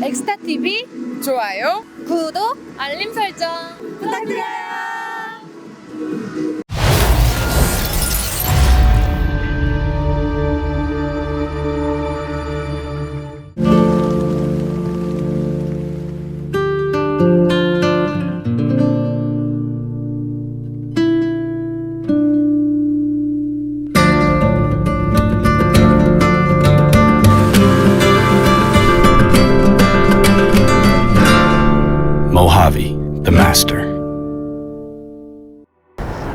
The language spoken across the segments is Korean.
엑스타TV 좋아요, 구독, 알림 설정 부탁드려요. Mojave, the master.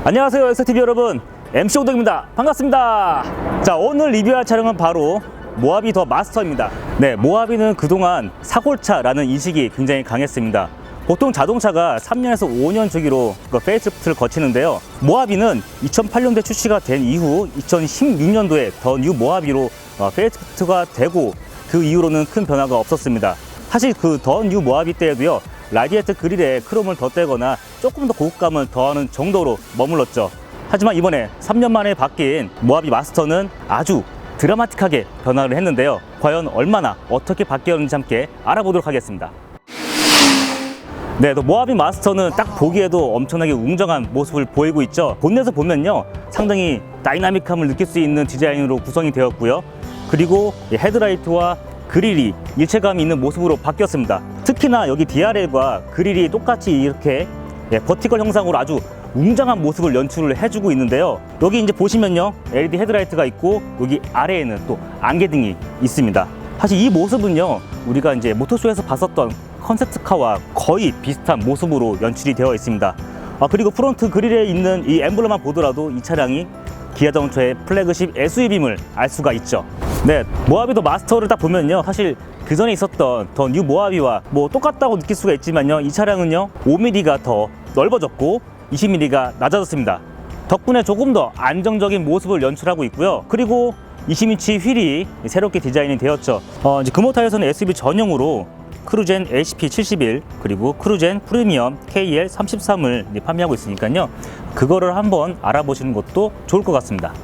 안녕하세요, 엑스타TV 여러분, MC 오덕입니다. 반갑습니다. 자, 오늘 리뷰할 차량은 바로 모하비 더 마스터입니다. 네, 모하비는 그동안 사골차라는 인식이 굉장히 강했습니다. 보통 자동차가 3년에서 5년 주기로 페이스리프트를 거치는데요. 모하비는 2008년도에 출시가 된 이후 2016년도에 더 뉴 모하비로 페이스리프트가 되고 그 이후로는 큰 변화가 없었습니다. 사실 그 더 뉴 모하비 때에도요, 라디에이터 그릴에 크롬을 덧대거나 조금 더 고급감을 더하는 정도로 머물렀죠. 하지만 이번에 3년 만에 바뀐 모하비 마스터는 아주 드라마틱하게 변화를 했는데요. 과연 얼마나 어떻게 바뀌었는지 함께 알아보도록 하겠습니다. 네, 모하비 마스터는 딱 보기에도 엄청나게 웅장한 모습을 보이고 있죠. 본넷을 보면요, 상당히 다이나믹함을 느낄 수 있는 디자인으로 구성이 되었고요. 그리고 헤드라이트와 그릴이 일체감이 있는 모습으로 바뀌었습니다. 특히나 여기 DRL과 그릴이 똑같이 이렇게 버티컬 형상으로 아주 웅장한 모습을 연출을 해주고 있는데요. 여기 이제 보시면요, LED 헤드라이트가 있고 여기 아래에는 또 안개등이 있습니다. 사실 이 모습은요, 우리가 이제 모터쇼에서 봤었던 컨셉트카와 거의 비슷한 모습으로 연출이 되어 있습니다. 그리고 프론트 그릴에 있는 이 엠블럼만 보더라도 이 차량이 기아자동차의 플래그십 SUV임을 알 수가 있죠. 네, 모하비 더 마스터를 딱 보면요, 사실 그 전에 있었던 더 뉴 모하비와 뭐 똑같다고 느낄 수가 있지만요, 이 차량은요 5mm가 더 넓어졌고 20mm가 낮아졌습니다. 덕분에 조금 더 안정적인 모습을 연출하고 있고요. 그리고 20인치 휠이 새롭게 디자인이 되었죠. 이제 금호타에서는 SUV 전용으로 크루젠 HP71 그리고 크루젠 프리미엄 KL33을 판매하고 있으니까요, 그거를 한번 알아보시는 것도 좋을 것 같습니다.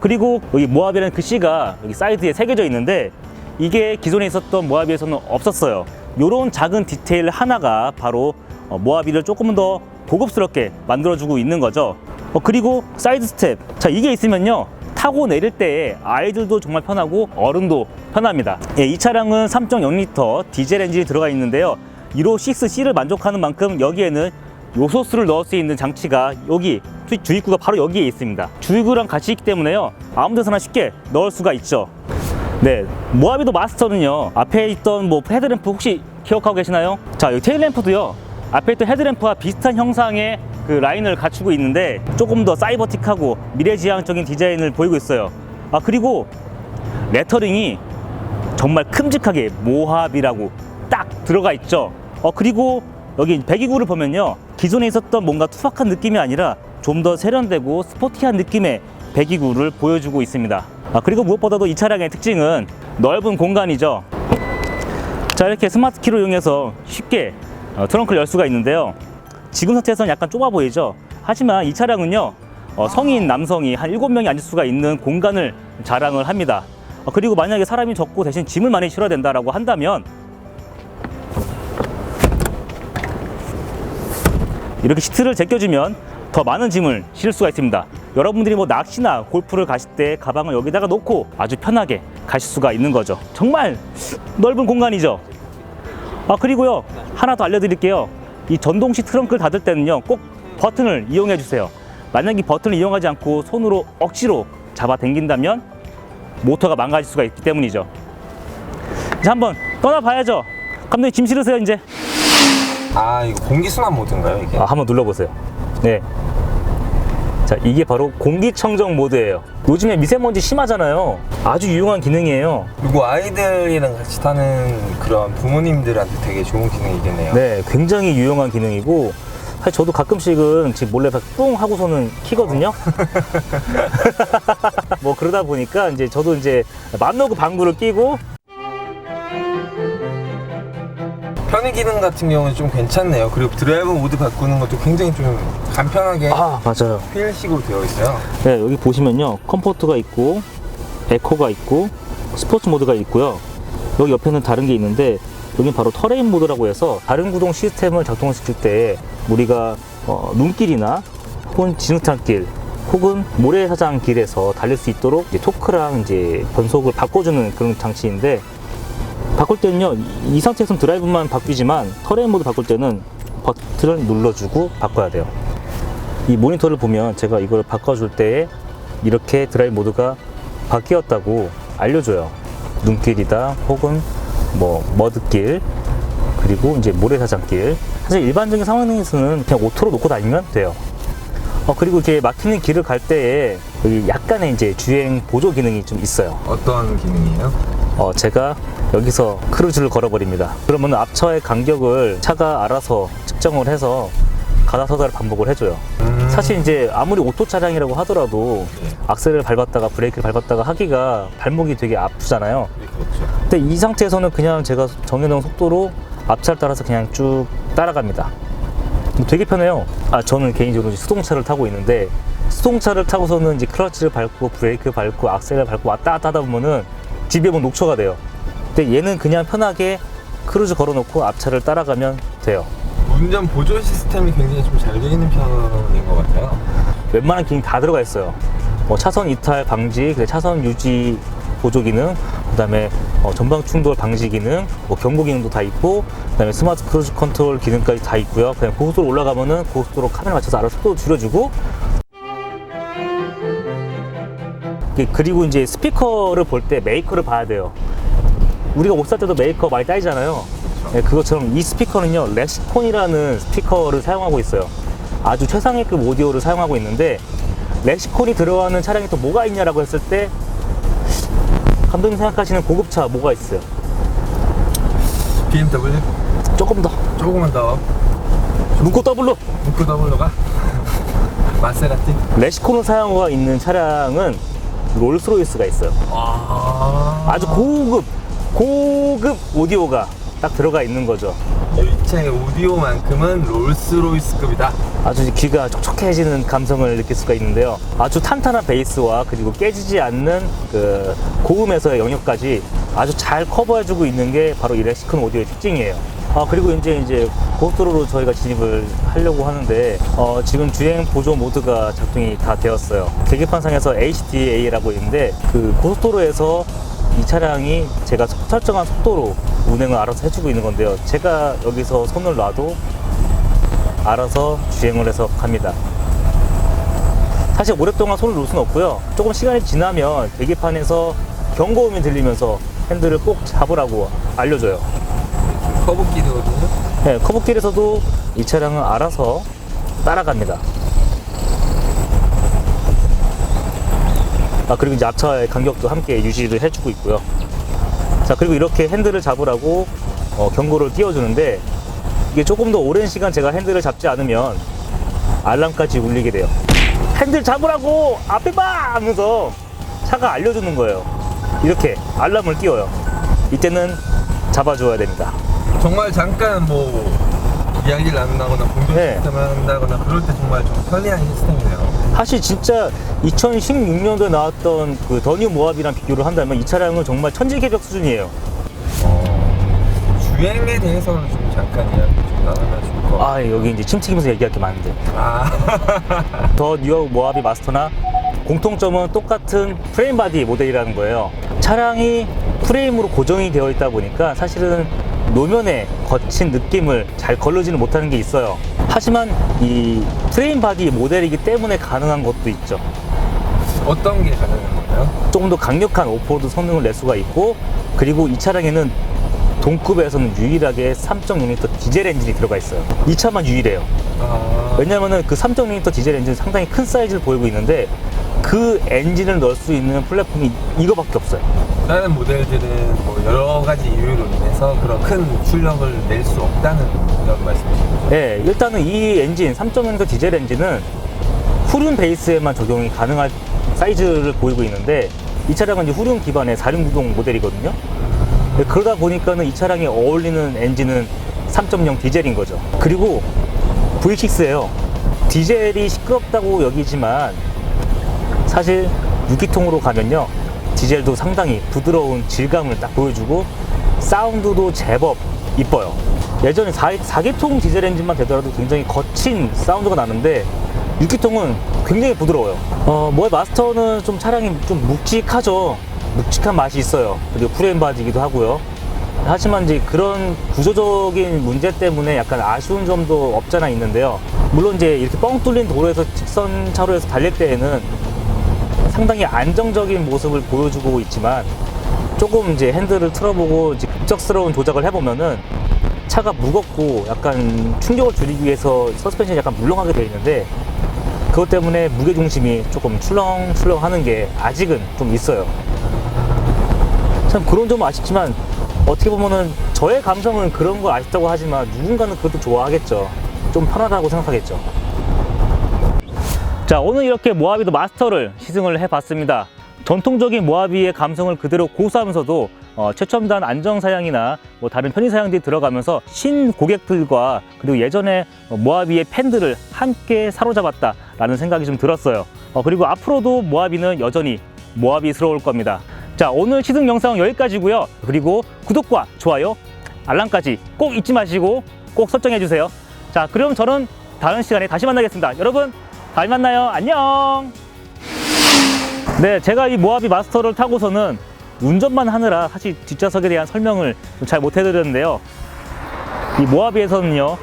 그리고 여기 모하비라는 글씨가 여기 사이드에 새겨져 있는데 이게 기존에 있었던 모하비에서는 없었어요. 이런 작은 디테일 하나가 바로 모하비를 조금 더 고급스럽게 만들어주고 있는 거죠. 그리고 사이드 스텝, 자, 이게 있으면요 타고 내릴 때 아이들도 정말 편하고 어른도 편합니다. 이 차량은 3.0L 디젤 엔진이 들어가 있는데요, 1호 6C를 만족하는 만큼 여기에는 요소수를 넣을 수 있는 장치가 여기 주입구가 바로 여기에 있습니다. 주입구랑 같이 있기 때문에요, 아무 데서나 쉽게 넣을 수가 있죠. 네, 모하비 더 마스터는요, 앞에 있던 헤드램프 혹시 기억하고 계시나요? 자, 여기 테일램프도요, 앞에 있던 헤드램프와 비슷한 형상의 그 라인을 갖추고 있는데 조금 더 사이버틱하고 미래지향적인 디자인을 보이고 있어요. 그리고 레터링이 정말 큼직하게 모하비라고 딱 들어가 있죠. 그리고 여기 배기구를 보면요, 기존에 있었던 뭔가 투박한 느낌이 아니라 좀 더 세련되고 스포티한 느낌의 배기구를 보여주고 있습니다. 그리고 무엇보다도 이 차량의 특징은 넓은 공간이죠. 자, 이렇게 스마트 키로 이용해서 쉽게 트렁크를 열 수가 있는데요, 지금 상태에서는 약간 좁아 보이죠. 하지만 이 차량은요, 성인 남성이 한 7명이 앉을 수가 있는 공간을 자랑을 합니다. 그리고 만약에 사람이 적고 대신 짐을 많이 실어야 된다라고 한다면 이렇게 시트를 제껴주면 더 많은 짐을 실을 수가 있습니다. 여러분들이 낚시나 골프를 가실 때 가방을 여기다가 놓고 아주 편하게 가실 수가 있는 거죠. 정말 넓은 공간이죠. 그리고요, 하나 더 알려드릴게요. 이 전동식 트렁크를 닫을 때는요, 꼭 버튼을 이용해 주세요. 만약에 버튼을 이용하지 않고 손으로 억지로 잡아 당긴다면 모터가 망가질 수가 있기 때문이죠. 이제 한번 떠나봐야죠. 감독님, 짐 실으세요 이제. 이거 공기순환 모드인가요, 이게? 한번 눌러보세요. 네. 자, 이게 바로 공기청정 모드예요. 요즘에 미세먼지 심하잖아요. 아주 유용한 기능이에요. 그리고 아이들이랑 같이 타는 그런 부모님들한테 되게 좋은 기능이겠네요. 네, 굉장히 유용한 기능이고, 사실 저도 가끔씩은 집 몰래 뿡 하고서는 키거든요. 그러다 보니까 이제 저도 이제 맘 놓고 방구를 끼고. 편의 기능 같은 경우는 좀 괜찮네요. 그리고 드라이브 모드 바꾸는 것도 굉장히 좀 간편하게 맞아요. 휠식으로 되어 있어요. 네, 여기 보시면요, 컴포트가 있고 에코가 있고 스포츠 모드가 있고요. 여기 옆에는 다른 게 있는데 여기 바로 터레인 모드라고 해서 다른 구동 시스템을 작동시킬 때 우리가 눈길이나 혹은 진흙탕길 혹은 모래사장길에서 달릴 수 있도록 이제 토크랑 이제 변속을 바꿔주는 그런 장치인데, 바꿀 때는요 이 상태에서는 드라이브만 바뀌지만 터레인 모드 바꿀 때는 버튼을 눌러주고 바꿔야 돼요. 이 모니터를 보면 제가 이걸 바꿔줄 때에 이렇게 드라이브 모드가 바뀌었다고 알려줘요. 눈길이다 혹은 뭐 머드길 그리고 이제 모래사장길. 사실 일반적인 상황에서는 그냥 오토로 놓고 다니면 돼요. 그리고 이렇게 막히는 길을 갈 때에 여기 약간의 이제 주행 보조 기능이 좀 있어요. 어떤 기능이에요? 제가 여기서 크루즈를 걸어버립니다. 그러면 앞차의 간격을 차가 알아서 측정을 해서 가다 서다를 반복을 해줘요. 사실 이제 아무리 오토 차량이라고 하더라도 악셀을 밟았다가 브레이크를 밟았다가 하기가 발목이 되게 아프잖아요. 그렇죠. 근데 이 상태에서는 그냥 제가 정해놓은 속도로 앞차를 따라서 그냥 쭉 따라갑니다. 되게 편해요. 저는 개인적으로 수동차를 타고 있는데, 수동차를 타고서는 이제 클러치를 밟고 브레이크 밟고 악셀을 밟고 왔다 갔다 하다 보면은 집에 오면 녹초가 돼요. 근데 얘는 그냥 편하게 크루즈 걸어놓고 앞차를 따라가면 돼요. 운전 보조 시스템이 굉장히 좀 잘 되어 있는 편인 것 같아요. 웬만한 기능이 다 들어가 있어요. 차선 이탈 방지, 차선 유지 보조 기능, 그다음에 전방 충돌 방지 기능, 경고 기능도 다 있고, 그다음에 스마트 크루즈 컨트롤 기능까지 다 있고요. 그냥 고속도로 올라가면은 고속도로 카메라 맞춰서 알아서 속도 줄여주고, 그리고 이제 스피커를 볼 때 메이커를 봐야 돼요. 우리가 옷 살 때도 메이커 많이 따지잖아요. 네, 그것처럼 이 스피커는요 렉시콘이라는 스피커를 사용하고 있어요. 아주 최상위급 오디오를 사용하고 있는데, 렉시콘이 들어가는 차량이 또 뭐가 있냐라고 했을 때 감독님 생각하시는 고급차 뭐가 있어요? BMW? 조금 더 조금만 더. 문구 더블로. 문구 W가? 마세라티? 렉시콘을 사용하고 있는 차량은 롤스로이스가 있어요. 아주 고급 오디오가 딱 들어가 있는 거죠. 이 차의 오디오만큼은 롤스로이스급이다. 아주 귀가 촉촉해지는 감성을 느낄 수가 있는데요. 아주 탄탄한 베이스와 그리고 깨지지 않는 그 고음에서의 영역까지 아주 잘 커버해주고 있는 게 바로 이 렉시콘 오디오의 특징이에요. 그리고 이제 고속도로로 저희가 진입을 하려고 하는데, 지금 주행 보조 모드가 작동이 다 되었어요. 계기판상에서 HDA라고 있는데, 그 고속도로에서 이 차량이 제가 설정한 속도로 운행을 알아서 해주고 있는 건데요. 제가 여기서 손을 놔도 알아서 주행을 해서 갑니다. 사실 오랫동안 손을 놓을 수는 없고요. 조금 시간이 지나면 계기판에서 경고음이 들리면서 핸들을 꼭 잡으라고 알려줘요. 커브길이거든요. 네, 커브길에서도 이 차량은 알아서 따라갑니다. 그리고 이제 앞차의 간격도 함께 유지를 해주고 있고요. 자, 그리고 이렇게 핸들을 잡으라고 경고를 띄워주는데, 이게 조금 더 오랜 시간 제가 핸들을 잡지 않으면 알람까지 울리게 돼요. 핸들 잡으라고! 앞에 봐! 하면서 차가 알려주는 거예요. 이렇게 알람을 띄워요. 이때는 잡아줘야 됩니다. 정말 잠깐 이야기를 나눈다거나 공동 네. 시스템을 한다거나 그럴 때 정말 좀 편리한 시스템이네요. 사실 진짜 2016년도에 나왔던 그 더 뉴 모하비랑 비교를 한다면 이 차량은 정말 천지개벽 수준이에요. 주행에 대해서는 좀 잠깐 이야기 좀 나누면 좋을 것 같아요. 여기 이제 침 튀기면서 얘기할 게 많은데. 더 뉴 모하비 마스터나 공통점은 똑같은 프레임 바디 모델이라는 거예요. 차량이 프레임으로 고정이 되어 있다 보니까 사실은 노면에 거친 느낌을 잘 걸르지는 못하는 게 있어요. 하지만 이 프레임 바디 모델이기 때문에 가능한 것도 있죠. 어떤 게 가능한 건가요? 조금 더 강력한 오프로드 성능을 낼 수가 있고, 그리고 이 차량에는 동급에서는 유일하게 3.6L 디젤 엔진이 들어가 있어요. 이 차만 유일해요. 왜냐면은 그 3.6L 디젤 엔진은 상당히 큰 사이즈를 보이고 있는데, 그 엔진을 넣을 수 있는 플랫폼이 이거밖에 없어요. 다른 모델들은 여러 가지 이유로 인해서 그런 큰 출력을 낼 수 없다는 이런 말씀이신 거죠? 네, 일단은 이 엔진 3.0L 디젤 엔진은 후륜 베이스에만 적용이 가능한 사이즈를 보이고 있는데, 이 차량은 이제 후륜 기반의 4륜구동 모델이거든요. 그러다 보니까는 이 차량에 어울리는 엔진은 3.0 디젤인 거죠. 그리고 V6예요. 디젤이 시끄럽다고 여기지만 사실 6기통으로 가면요, 디젤도 상당히 부드러운 질감을 딱 보여주고 사운드도 제법 이뻐요. 예전에 4기통 디젤 엔진만 되더라도 굉장히 거친 사운드가 나는데 6기통은 굉장히 부드러워요. 모하비 마스터는 좀 차량이 좀 묵직하죠. 묵직한 맛이 있어요. 그리고 프레임 바디기도 하고요. 하지만 이제 그런 구조적인 문제 때문에 약간 아쉬운 점도 없잖아 있는데요. 물론 이제 이렇게 뻥 뚫린 도로에서 직선 차로에서 달릴 때에는 상당히 안정적인 모습을 보여주고 있지만 조금 이제 핸들을 틀어보고 이제 급작스러운 조작을 해보면은 차가 무겁고 약간 충격을 줄이기 위해서 서스펜션이 약간 물렁하게 되어 있는데 그것 때문에 무게중심이 조금 출렁출렁 하는 게 아직은 좀 있어요. 참 그런 점은 아쉽지만 어떻게 보면은 저의 감성은 그런 거 아쉽다고 하지만 누군가는 그것도 좋아하겠죠. 좀 편하다고 생각하겠죠. 자, 오늘 이렇게 모하비도 마스터를 시승을 해봤습니다. 전통적인 모하비의 감성을 그대로 고수하면서도 최첨단 안정사양이나 뭐 다른 편의사양들이 들어가면서 신고객들과 그리고 예전에 모하비의 팬들을 함께 사로잡았다라는 생각이 좀 들었어요. 그리고 앞으로도 모하비는 여전히 모하비스러울 겁니다. 자, 오늘 시승 영상은 여기까지고요. 그리고 구독과 좋아요, 알람까지 꼭 잊지 마시고 꼭 설정해 주세요. 자, 그럼 저는 다음 시간에 다시 만나겠습니다. 여러분, 다음에 만나요. 안녕. 네, 제가 이 모하비 마스터를 타고서는 운전만 하느라 사실 뒷좌석에 대한 설명을 잘 못 해드렸는데요. 이 모하비에서는요,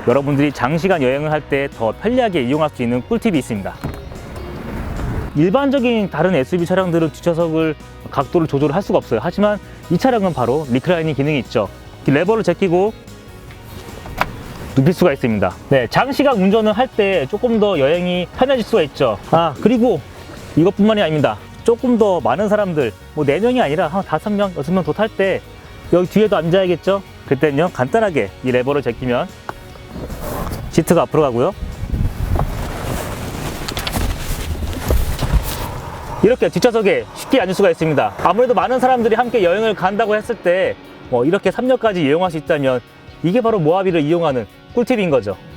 여러분들이 장시간 여행을 할 때 더 편리하게 이용할 수 있는 꿀팁이 있습니다. 일반적인 다른 SUV 차량들은 뒷좌석을 각도를 조절을 할 수가 없어요. 하지만 이 차량은 바로 리클라이닝 기능이 있죠. 이 레버를 제끼고 눕힐 수가 있습니다. 네, 장시간 운전을 할 때 조금 더 여행이 편해질 수가 있죠. 그리고 이것뿐만이 아닙니다. 조금 더 많은 사람들, 뭐 4명이 아니라 한 5명, 6명 더 탈 때 여기 뒤에도 앉아야겠죠? 그때는요, 간단하게 이 레버를 제끼면 시트가 앞으로 가고요. 이렇게 뒷좌석에 쉽게 앉을 수가 있습니다. 아무래도 많은 사람들이 함께 여행을 간다고 했을 때 이렇게 3력까지 이용할 수 있다면 이게 바로 모하비를 이용하는 꿀팁인 거죠.